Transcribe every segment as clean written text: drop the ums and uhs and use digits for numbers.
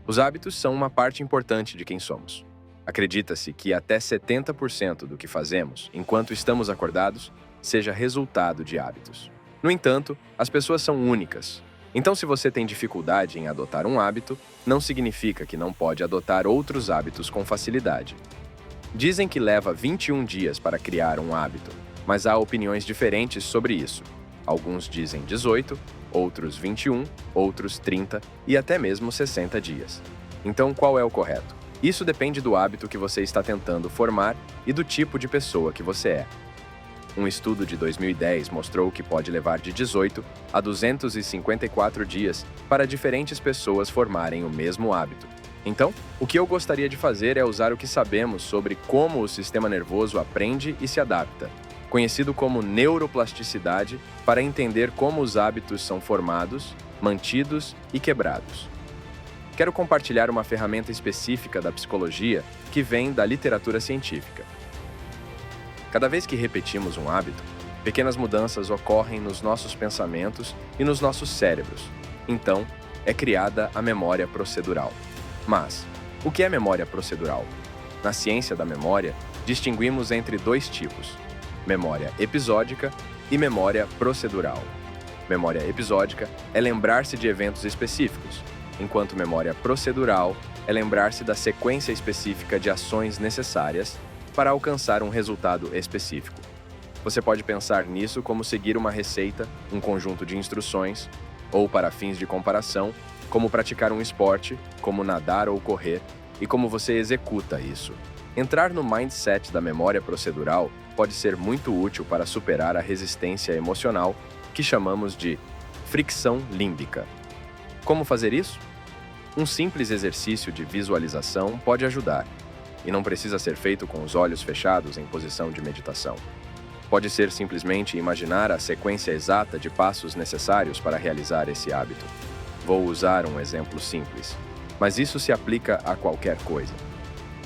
Os hábitos são uma parte importante de quem somos. Acredita-se que até 70% do que fazemos enquanto estamos acordados seja resultado de hábitos. No entanto, as pessoas são únicas. Então, se você tem dificuldade em adotar um hábito, não significa que não pode adotar outros hábitos com facilidade. Dizem que leva 21 dias para criar um hábito, mas há opiniões diferentes sobre isso. Alguns dizem 18, outros 21, outros 30 e até mesmo 60 dias. Então, qual é o correto? Isso depende do hábito que você está tentando formar e do tipo de pessoa que você é. Um estudo de 2010 mostrou que pode levar de 18 a 254 dias para diferentes pessoas formarem o mesmo hábito. Então, o que eu gostaria de fazer é usar o que sabemos sobre como o sistema nervoso aprende e se adapta, conhecido como neuroplasticidade, para entender como os hábitos são formados, mantidos e quebrados. Quero compartilhar uma ferramenta específica da psicologia que vem da literatura científica. Cada vez que repetimos um hábito, pequenas mudanças ocorrem nos nossos pensamentos e nos nossos cérebros. Então, é criada a memória procedural. Mas, o que é memória procedural? Na ciência da memória, distinguimos entre dois tipos: memória episódica e memória procedural. Memória episódica é lembrar-se de eventos específicos, enquanto memória procedural é lembrar-se da sequência específica de ações necessárias para alcançar um resultado específico. Você pode pensar nisso como seguir uma receita, um conjunto de instruções, ou, para fins de comparação, como praticar um esporte, como nadar ou correr, e como você executa isso. Entrar no mindset da memória procedural pode ser muito útil para superar a resistência emocional que chamamos de fricção límbica. Como fazer isso? Um simples exercício de visualização pode ajudar, e não precisa ser feito com os olhos fechados em posição de meditação. Pode ser simplesmente imaginar a sequência exata de passos necessários para realizar esse hábito. Vou usar um exemplo simples, mas isso se aplica a qualquer coisa.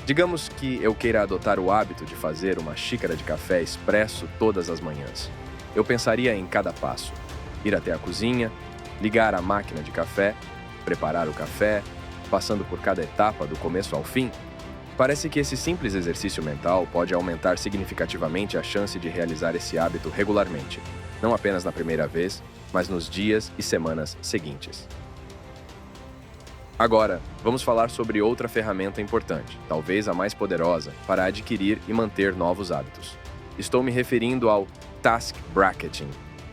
Digamos que eu queira adotar o hábito de fazer uma xícara de café expresso todas as manhãs. Eu pensaria em cada passo: ir até a cozinha, ligar a máquina de café, preparar o café, passando por cada etapa do começo ao fim. Parece que esse simples exercício mental pode aumentar significativamente a chance de realizar esse hábito regularmente, não apenas na primeira vez, mas nos dias e semanas seguintes. Agora, vamos falar sobre outra ferramenta importante, talvez a mais poderosa, para adquirir e manter novos hábitos. Estou me referindo ao task bracketing,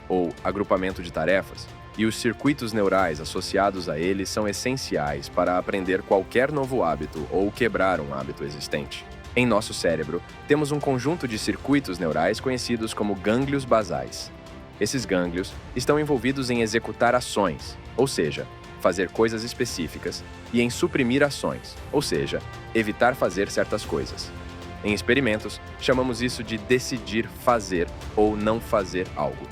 ou agrupamento de tarefas, e os circuitos neurais associados a ele são essenciais para aprender qualquer novo hábito ou quebrar um hábito existente. Em nosso cérebro, temos um conjunto de circuitos neurais conhecidos como gânglios basais. Esses gânglios estão envolvidos em executar ações, ou seja, fazer coisas específicas, e em suprimir ações, ou seja, evitar fazer certas coisas. Em experimentos, chamamos isso de decidir fazer ou não fazer algo.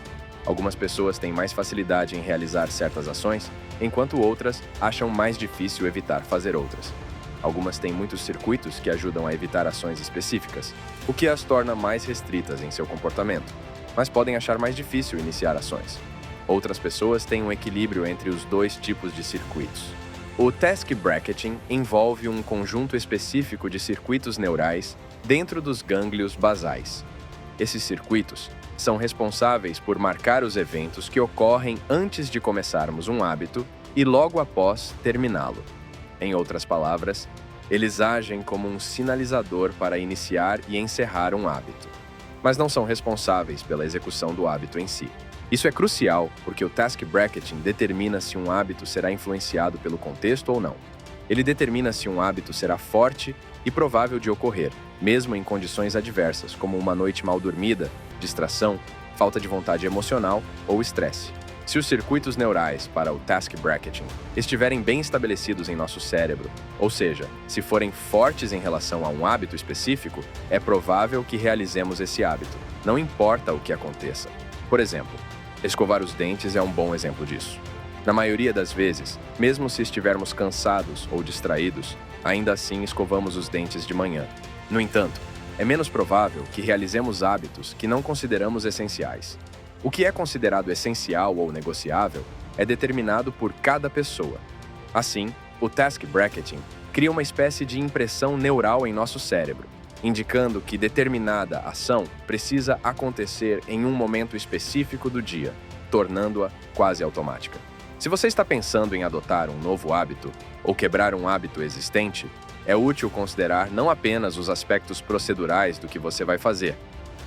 Algumas pessoas têm mais facilidade em realizar certas ações, enquanto outras acham mais difícil evitar fazer outras. Algumas têm muitos circuitos que ajudam a evitar ações específicas, o que as torna mais restritas em seu comportamento, mas podem achar mais difícil iniciar ações. Outras pessoas têm um equilíbrio entre os dois tipos de circuitos. O task bracketing envolve um conjunto específico de circuitos neurais dentro dos gânglios basais. Esses circuitos são responsáveis por marcar os eventos que ocorrem antes de começarmos um hábito e logo após terminá-lo. Em outras palavras, eles agem como um sinalizador para iniciar e encerrar um hábito, mas não são responsáveis pela execução do hábito em si. Isso é crucial porque o task bracketing determina se um hábito será influenciado pelo contexto ou não. Ele determina se um hábito será forte e provável de ocorrer, mesmo em condições adversas, como uma noite mal dormida, distração, falta de vontade emocional ou estresse. Se os circuitos neurais para o task bracketing estiverem bem estabelecidos em nosso cérebro, ou seja, se forem fortes em relação a um hábito específico, é provável que realizemos esse hábito, não importa o que aconteça. Por exemplo, escovar os dentes é um bom exemplo disso. Na maioria das vezes, mesmo se estivermos cansados ou distraídos, ainda assim escovamos os dentes de manhã. No entanto, é menos provável que realizemos hábitos que não consideramos essenciais. O que é considerado essencial ou negociável é determinado por cada pessoa. Assim, O task bracketing cria uma espécie de impressão neural em nosso cérebro, indicando que determinada ação precisa acontecer em um momento específico do dia, tornando-a quase automática. Se você está pensando em adotar um novo hábito ou quebrar um hábito existente, é útil considerar não apenas os aspectos procedurais do que você vai fazer,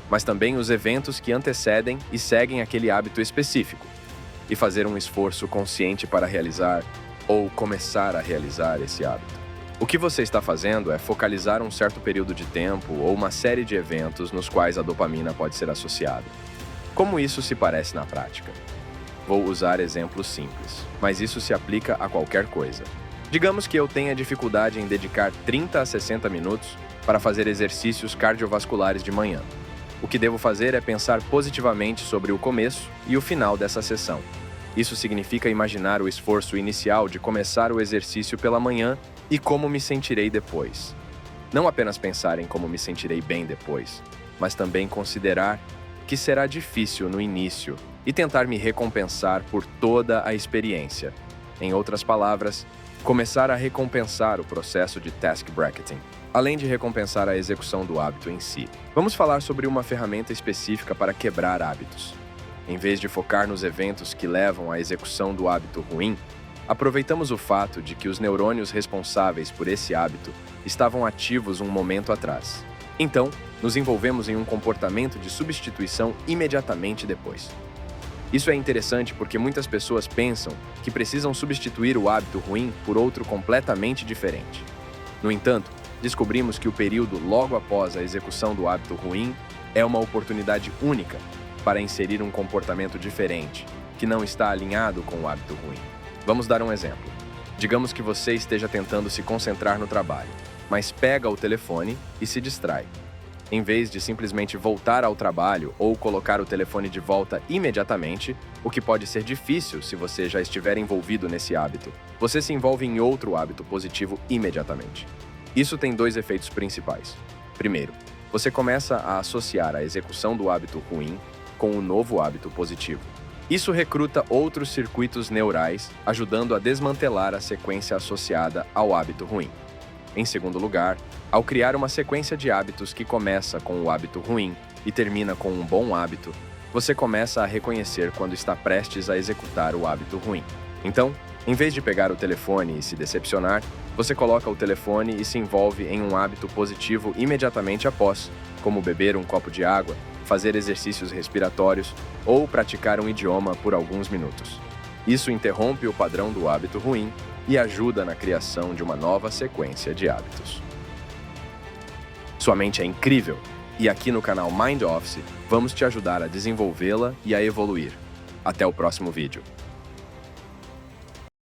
mas também os eventos que antecedem e seguem aquele hábito específico, e fazer um esforço consciente para realizar ou começar a realizar esse hábito. O que você está fazendo é focalizar um certo período de tempo ou uma série de eventos nos quais a dopamina pode ser associada. Como isso se parece na prática? Vou usar exemplos simples, mas isso se aplica a qualquer coisa. Digamos que eu tenha dificuldade em dedicar 30 a 60 minutos para fazer exercícios cardiovasculares de manhã. O que devo fazer é pensar positivamente sobre o começo e o final dessa sessão. Isso significa imaginar o esforço inicial de começar o exercício pela manhã e como me sentirei depois. Não apenas pensar em como me sentirei bem depois, mas também considerar que será difícil no início e tentar me recompensar por toda a experiência. Em outras palavras, começar a recompensar o processo de task bracketing, além de recompensar a execução do hábito em si. Vamos falar sobre uma ferramenta específica para quebrar hábitos. Em vez de focar nos eventos que levam à execução do hábito ruim, aproveitamos o fato de que os neurônios responsáveis por esse hábito estavam ativos um momento atrás. Então, nos envolvemos em um comportamento de substituição imediatamente depois. Isso é interessante porque muitas pessoas pensam que precisam substituir o hábito ruim por outro completamente diferente. No entanto, descobrimos que o período logo após a execução do hábito ruim é uma oportunidade única para inserir um comportamento diferente, que não está alinhado com o hábito ruim. Vamos dar um exemplo. Digamos que você esteja tentando se concentrar no trabalho, mas pega o telefone e se distrai. Em vez de simplesmente voltar ao trabalho ou colocar o telefone de volta imediatamente, o que pode ser difícil se você já estiver envolvido nesse hábito, você se envolve em outro hábito positivo imediatamente. Isso tem dois efeitos principais. Primeiro, você começa a associar a execução do hábito ruim com o novo hábito positivo. Isso recruta outros circuitos neurais, ajudando a desmantelar a sequência associada ao hábito ruim. Em segundo lugar, ao criar uma sequência de hábitos que começa com o hábito ruim e termina com um bom hábito, você começa a reconhecer quando está prestes a executar o hábito ruim. Então, em vez de pegar o telefone e se decepcionar, você coloca o telefone e se envolve em um hábito positivo imediatamente após, como beber um copo de água, fazer exercícios respiratórios ou praticar um idioma por alguns minutos. Isso interrompe o padrão do hábito ruim e ajuda na criação de uma nova sequência de hábitos. Sua mente é incrível e aqui no canal Mind Office vamos te ajudar a desenvolvê-la e a evoluir. Até o próximo vídeo.